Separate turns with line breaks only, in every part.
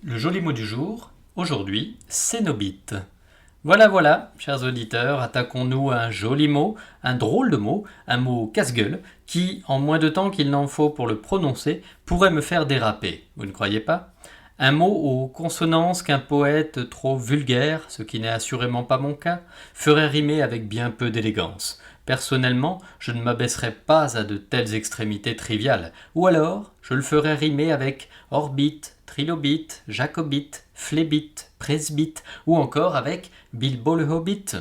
Le joli mot du jour, aujourd'hui, cénobite. Voilà, chers auditeurs, attaquons-nous à un joli mot, un drôle de mot, un mot casse-gueule, qui, en moins de temps qu'il n'en faut pour le prononcer, pourrait me faire déraper, vous ne croyez pas ? Un mot aux consonances qu'un poète trop vulgaire, ce qui n'est assurément pas mon cas, ferait rimer avec bien peu d'élégance. Personnellement, je ne m'abaisserais pas à de telles extrémités triviales, ou alors je le ferais rimer avec orbite, trilobite, jacobite, phlébite, presbyte, ou encore avec Bilbo le Hobbit.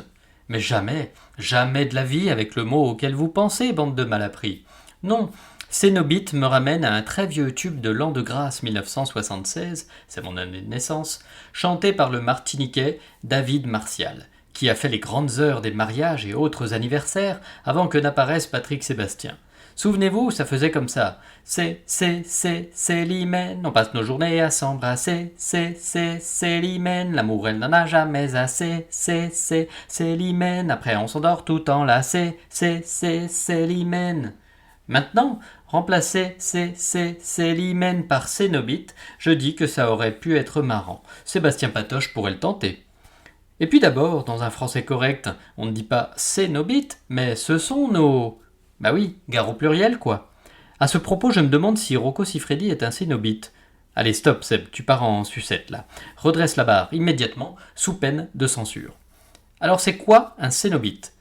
Mais jamais de la vie avec le mot auquel vous pensez, bande de malappris. Non, cénobite me ramène à un très vieux tube de l'an de grâce 1976, c'est mon année de naissance, chanté par le Martiniquais David Martial, qui a fait les grandes heures des mariages et autres anniversaires avant que n'apparaisse Patrick Sébastien. Souvenez-vous, ça faisait comme ça. C'est l'hymen, on passe nos journées à s'embrasser. C'est l'hymen, l'amour elle n'en a jamais assez. C'est l'hymen, après on s'endort tout enlacé. C'est l'hymen. Maintenant, remplacer c'est l'hymen par cénobite, je dis que ça aurait pu être marrant. Sébastien Patoche pourrait le tenter. Et puis d'abord, dans un français correct, on ne dit pas cénobite, mais ce sont nos... Bah oui, gare au pluriel, quoi. À ce propos, je me demande si Rocco Siffredi est un cénobite. Allez, stop, Seb, tu pars en sucette, là. Redresse la barre, immédiatement, sous peine de censure. Alors, c'est quoi un cénobite ?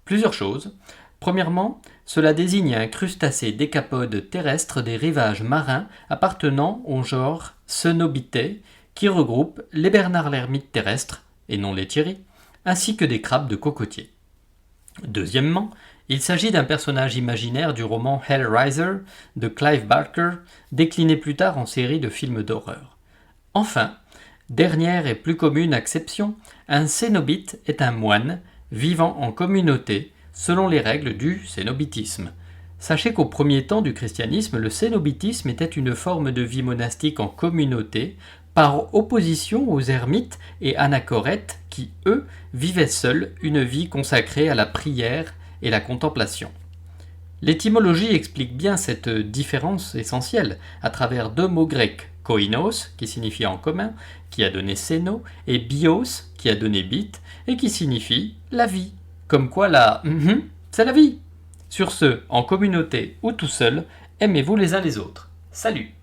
Plusieurs choses. Premièrement, cela désigne un crustacé décapode terrestre des rivages marins appartenant au genre Cenobitae, qui regroupe les bernards l'ermite terrestres, et non les thierry, ainsi que des crabes de cocotier. Deuxièmement, il s'agit d'un personnage imaginaire du roman Hellraiser de Clive Barker, décliné plus tard en série de films d'horreur. Enfin, dernière et plus commune acception, un cénobite est un moine vivant en communauté selon les règles du cénobitisme. Sachez qu'au premier temps du christianisme, le cénobitisme était une forme de vie monastique en communauté, par opposition aux ermites et anachorètes qui, eux, vivaient seuls une vie consacrée à la prière et la contemplation. L'étymologie explique bien cette différence essentielle à travers deux mots grecs, koinos, qui signifie en commun, qui a donné séno, et bios, qui a donné bit, et qui signifie la vie. Comme quoi c'est la vie. Sur ce, en communauté ou tout seul, aimez-vous les uns les autres. Salut!